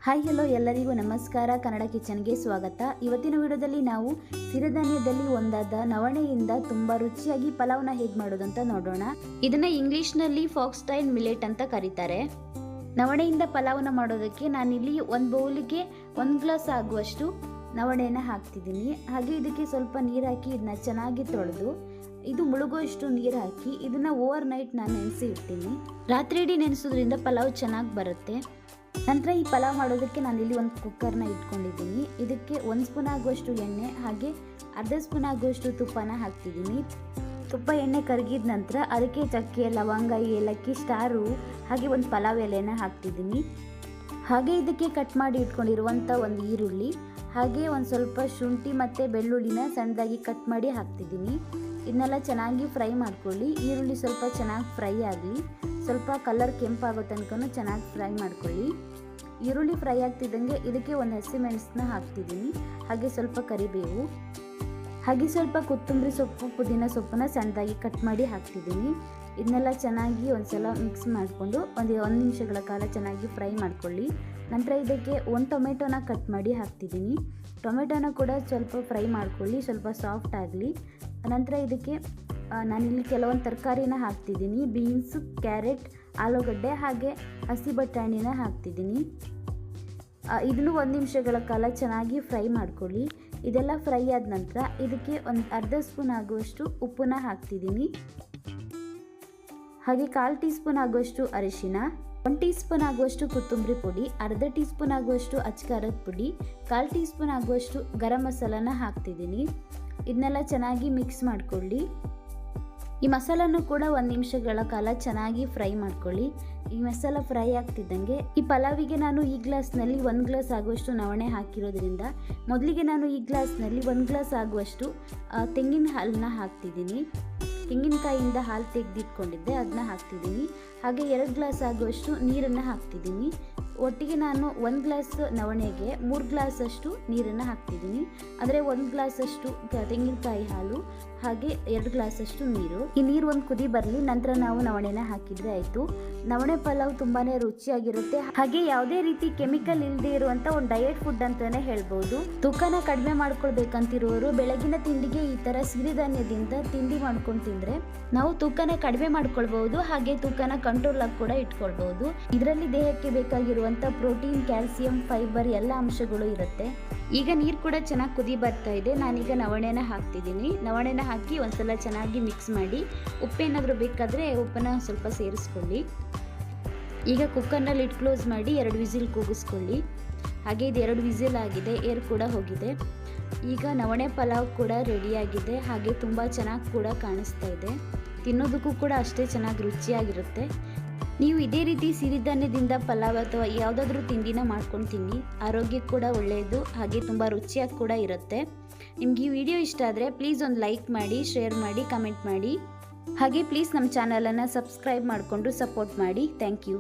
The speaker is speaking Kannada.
ಹಾಯ್ ಹಲೋ ಎಲ್ಲರಿಗೂ ನಮಸ್ಕಾರ. ಕನ್ನಡ ಕಿಚನ್ಗೆ ಸ್ವಾಗತ. ಇವತ್ತಿನ ವಿಡಿಯೋದಲ್ಲಿ ನಾವು ಸಿರಿಧಾನ್ಯದಲ್ಲಿ ಒಂದಾದ ನವಣೆಯಿಂದ ತುಂಬ ರುಚಿಯಾಗಿ ಪಲಾವ್ನ ಹೇಗೆ ಮಾಡೋದು ಅಂತ ನೋಡೋಣ. ಇದನ್ನ ಇಂಗ್ಲಿಷ್ನಲ್ಲಿ ಫಾಕ್ಸ್ಟೈಲ್ ಮಿಲೆಟ್ ಅಂತ ಕರೀತಾರೆ. ನವಣೆಯಿಂದ ಪಲಾವ್ನ ಮಾಡೋದಕ್ಕೆ ನಾನಿಲ್ಲಿ ಒಂದು ಬೌಲಿಗೆ 1 ಗ್ಲಾಸ್ ಆಗುವಷ್ಟು ನವಣೆಯನ್ನು ಹಾಕ್ತಿದ್ದೀನಿ. ಹಾಗೆ ಇದಕ್ಕೆ ಸ್ವಲ್ಪ ನೀರು ಹಾಕಿ ಇದನ್ನ ಚೆನ್ನಾಗಿ ತೊಳೆದು ಇದು ಮುಳುಗುವಷ್ಟು ನೀರು ಹಾಕಿ ಇದನ್ನ ಓವರ್ ನೈಟ್ ನಾನು ನೆನೆಸಿ ಇಡ್ತೀನಿ. ರಾತ್ರಿ ಇಡೀ ನೆನೆಸೋದ್ರಿಂದ ಪಲಾವ್ ಚೆನ್ನಾಗಿ ಬರುತ್ತೆ. ನಂತರ ಈ ಪಲಾವ್ ಮಾಡೋದಕ್ಕೆ ನಾನಿಲ್ಲಿ ಒಂದು ಕುಕ್ಕರ್ನ ಇಟ್ಕೊಂಡಿದ್ದೀನಿ. ಇದಕ್ಕೆ 1 ಸ್ಪೂನ್ ಆಗುವಷ್ಟು ಎಣ್ಣೆ ಹಾಗೆ ಅರ್ಧ ಸ್ಪೂನ್ ಆಗುವಷ್ಟು ತುಪ್ಪನ ಹಾಕ್ತಿದ್ದೀನಿ. ತುಪ್ಪ ಎಣ್ಣೆ ಕರಗಿದ ನಂತರ ಅದಕ್ಕೆ ಚಕ್ಕೆ, ಲವಂಗ, ಏಲಕ್ಕಿ, ಸ್ಟಾರು ಹಾಗೆ ಒಂದು ಪಲಾವ್ ಎಲೆನ ಹಾಕ್ತಿದ್ದೀನಿ. ಹಾಗೆ ಇದಕ್ಕೆ ಕಟ್ ಮಾಡಿ ಇಟ್ಕೊಂಡಿರುವಂಥ ಒಂದು ಈರುಳ್ಳಿ ಹಾಗೆ ಒಂದು ಸ್ವಲ್ಪ ಶುಂಠಿ ಮತ್ತು ಬೆಳ್ಳುಳ್ಳಿನ ಸಣ್ಣದಾಗಿ ಕಟ್ ಮಾಡಿ ಹಾಕ್ತಿದ್ದೀನಿ. ಇದನ್ನೆಲ್ಲ ಚೆನ್ನಾಗಿ ಫ್ರೈ ಮಾಡ್ಕೊಳ್ಳಿ. ಈರುಳ್ಳಿ ಸ್ವಲ್ಪ ಚೆನ್ನಾಗಿ ಫ್ರೈ ಆಗಲಿ, ಸ್ವಲ್ಪ ಕಲರ್ ಕೆಂಪಾಗೋ ತನಕ ಚೆನ್ನಾಗಿ ಫ್ರೈ ಮಾಡ್ಕೊಳ್ಳಿ. ಈರುಳ್ಳಿ ಫ್ರೈ ಆಗ್ತಿದ್ದಂಗೆ ಇದಕ್ಕೆ ಒಂದು ಹಸಿಮೆಣಸನ್ನ ಹಾಕ್ತಿದ್ದೀನಿ. ಹಾಗೆ ಸ್ವಲ್ಪ ಕರಿಬೇವು ಹಾಗೆ ಸ್ವಲ್ಪ ಕೊತ್ತಂಬರಿ ಸೊಪ್ಪು, ಪುದೀನ ಸೊಪ್ಪನ್ನ ಸಣ್ಣದಾಗಿ ಕಟ್ ಮಾಡಿ ಹಾಕ್ತಿದ್ದೀನಿ. ಇದನ್ನೆಲ್ಲ ಚೆನ್ನಾಗಿ ಒಂದ್ಸಲ ಮಿಕ್ಸ್ ಮಾಡಿಕೊಂಡು ಒಂದು ನಿಮಿಷಗಳ ಕಾಲ ಚೆನ್ನಾಗಿ ಫ್ರೈ ಮಾಡ್ಕೊಳ್ಳಿ. ನಂತರ ಇದಕ್ಕೆ 1 ಟೊಮೆಟೊನ ಕಟ್ ಮಾಡಿ ಹಾಕ್ತಿದ್ದೀನಿ. ಟೊಮೆಟೊನ ಕೂಡ ಸ್ವಲ್ಪ ಫ್ರೈ ಮಾಡ್ಕೊಳ್ಳಿ, ಸ್ವಲ್ಪ ಸಾಫ್ಟ್ ಆಗಲಿ. ನಂತರ ಇದಕ್ಕೆ ನಾನಿಲ್ಲಿ ಕೆಲವೊಂದು ತರಕಾರಿನ ಹಾಕ್ತಿದ್ದೀನಿ. ಬೀನ್ಸು, ಕ್ಯಾರೆಟ್, ಆಲೂಗಡ್ಡೆ ಹಾಗೆ ಹಸಿ ಬಟಾಣಿನ ಹಾಕ್ತಿದ್ದೀನಿ. ಇದನ್ನು 1 ನಿಮಿಷಗಳ ಕಾಲ ಚೆನ್ನಾಗಿ ಫ್ರೈ ಮಾಡ್ಕೊಳ್ಳಿ. ಇದೆಲ್ಲ ಫ್ರೈ ಆದ ನಂತರ ಇದಕ್ಕೆ ಒಂದು ಅರ್ಧ ಸ್ಪೂನ್ ಆಗುವಷ್ಟು ಉಪ್ಪನ್ನ ಹಾಕ್ತಿದ್ದೀನಿ. ಹಾಗೆ 1/4 ಟೀ ಸ್ಪೂನ್ ಆಗುವಷ್ಟು ಅರಿಶಿನ, 1 ಟೀ ಸ್ಪೂನ್ ಆಗುವಷ್ಟು ಕೊತ್ತಂಬರಿ ಪುಡಿ, ಅರ್ಧ ಟೀ ಸ್ಪೂನ್ ಆಗುವಷ್ಟು ಅಚ್ಕಾರದ ಪುಡಿ, 1/4 ಟೀ ಸ್ಪೂನ್ ಆಗುವಷ್ಟು ಗರಂ ಮಸಾಲನ ಹಾಕ್ತಿದ್ದೀನಿ. ಇದನ್ನೆಲ್ಲ ಚೆನ್ನಾಗಿ ಮಿಕ್ಸ್ ಮಾಡ್ಕೊಳ್ಳಿ. ಈ ಮಸಾಲನ್ನು ಕೂಡ 1 ನಿಮಿಷಗಳ ಕಾಲ ಚೆನ್ನಾಗಿ ಫ್ರೈ ಮಾಡ್ಕೊಳ್ಳಿ. ಈ ಮಸಾಲ ಫ್ರೈ ಆಗ್ತಿದ್ದಂಗೆ ಈ ಪಲಾವಿಗೆ ನಾನು ಈ ಗ್ಲಾಸ್ನಲ್ಲಿ 1 ಗ್ಲಾಸ್ ಆಗುವಷ್ಟು ನವಣೆ ಹಾಕಿರೋದ್ರಿಂದ ಮೊದಲಿಗೆ ನಾನು ಈ ಗ್ಲಾಸ್ನಲ್ಲಿ 1 ಗ್ಲಾಸ್ ಆಗುವಷ್ಟು ತೆಂಗಿನ ಹಾಲನ್ನ ಹಾಕ್ತಿದ್ದೀನಿ. ತೆಂಗಿನಕಾಯಿಯಿಂದ ಹಾಲು ತೆಗೆದಿಟ್ಕೊಂಡಿದ್ದೆ, ಅದನ್ನ ಹಾಕ್ತಿದ್ದೀನಿ. ಹಾಗೆ 2 ಗ್ಲಾಸ್ ಆಗುವಷ್ಟು ನೀರನ್ನು ಹಾಕ್ತಿದ್ದೀನಿ. ಒಟ್ಟಿಗೆ ನಾನು 1 ಗ್ಲಾಸ್ ನವಣೆಗೆ 3 ಗ್ಲಾಸಷ್ಟು ನೀರನ್ನು ಹಾಕ್ತಿದ್ದೀನಿ. ಅಂದರೆ 1 ಗ್ಲಾಸಷ್ಟು ತೆಂಗಿನಕಾಯಿ ಹಾಲು ಹಾಗೆ 2 ಗ್ಲಾಸಷ್ಟು ನೀರು. ಈ ನೀರು ಒಂದು ಕುದಿ ಬರಲಿ, ನಂತರ ನಾವು ನವಣೆನ ಹಾಕಿದರೆ ಆಯಿತು. ನವಣೆ ಪಲಾವ್ ತುಂಬಾ ರುಚಿಯಾಗಿರುತ್ತೆ. ಹಾಗೆ ಯಾವುದೇ ರೀತಿ ಕೆಮಿಕಲ್ ಇಲ್ಲದೆ ಇರುವಂಥ ಒಂದು ಡಯಟ್ ಫುಡ್ ಅಂತಲೇ ಹೇಳ್ಬೋದು. ತೂಕನ ಕಡಿಮೆ ಮಾಡ್ಕೊಳ್ಬೇಕಂತಿರುವವರು ಬೆಳಗಿನ ತಿಂಡಿಗೆ ಈ ಥರ ಸಿರಿಧಾನ್ಯದಿಂದ ತಿಂಡಿ ಮಾಡ್ಕೊಂಡು ತಿಂದರೆ ನಾವು ತೂಕನ ಕಡಿಮೆ ಮಾಡ್ಕೊಳ್ಬಹುದು. ಹಾಗೆ ತೂಕನ ಕಂಟ್ರೋಲ್ ಆಗಿ ಕೂಡ ಇಟ್ಕೊಳ್ಬಹುದು. ಇದರಲ್ಲಿ ದೇಹಕ್ಕೆ ಬೇಕಾಗಿರುವಂಥ ಪ್ರೋಟೀನ್, ಕ್ಯಾಲ್ಸಿಯಂ, ಫೈಬರ್ ಎಲ್ಲ ಅಂಶಗಳು ಇರುತ್ತೆ. ಈಗ ನೀರು ಕೂಡ ಚೆನ್ನಾಗಿ ಕುದಿ ಬರ್ತಾ ಇದೆ. ನಾನೀಗ ನವಣೆನ ಹಾಕ್ತಿದ್ದೀನಿ. ನವಣೆನ ಹಾಕಿ ಒಂದ್ಸಲ ಚೆನ್ನಾಗಿ ಮಿಕ್ಸ್ ಮಾಡಿ ಉಪ್ಪೇನಾದರೂ ಬೇಕಾದರೆ ಉಪ್ಪನ್ನ ಸ್ವಲ್ಪ ಸೇರಿಸ್ಕೊಳ್ಳಿ. ಈಗ ಕುಕ್ಕರ್ನಲ್ಲಿ ಲಿಡ್ ಕ್ಲೋಸ್ ಮಾಡಿ 2 ವಿಸಿಲ್ ಕೂಗಿಸ್ಕೊಳ್ಳಿ. ಹಾಗೆ ಇದು 2 ವಿಸಿಲ್ ಆಗಿದೆ, ಏರ್ ಕೂಡ ಹೋಗಿದೆ. ಈಗ ನವಣೆ ಪಲಾವ್ ಕೂಡ ರೆಡಿಯಾಗಿದೆ. ಹಾಗೆ ತುಂಬ ಚೆನ್ನಾಗಿ ಕೂಡ ಕಾಣಿಸ್ತಾ ಇದೆ. ತಿನ್ನೋದಕ್ಕೂ ಕೂಡ ಅಷ್ಟೇ ಚೆನ್ನಾಗಿ ರುಚಿಯಾಗಿರುತ್ತೆ. ನೀವು ಇದೇ ರೀತಿ ಸಿರಿಧಾನ್ಯದಿಂದ ಪಲಾವ್ ಅಥವಾ ಯಾವುದಾದ್ರೂ ತಿಂಡಿನ ಮಾಡ್ಕೊಂಡು ತಿನ್ನಿ. ಆರೋಗ್ಯಕ್ಕೆ ಕೂಡ ಒಳ್ಳೆಯದು, ಹಾಗೆ ತುಂಬ ರುಚಿಯಾಗಿ ಕೂಡ ಇರುತ್ತೆ. ನಿಮ್ಗೆ ಈ ವಿಡಿಯೋ ಇಷ್ಟ ಆದರೆ ಪ್ಲೀಸ್ ಒಂದು ಲೈಕ್ ಮಾಡಿ, ಶೇರ್ ಮಾಡಿ, ಕಮೆಂಟ್ ಮಾಡಿ. ಹಾಗೆ ಪ್ಲೀಸ್ ನಮ್ಮ ಚಾನಲನ್ನು ಸಬ್ಸ್ಕ್ರೈಬ್ ಮಾಡಿಕೊಂಡು ಸಪೋರ್ಟ್ ಮಾಡಿ. Thank you.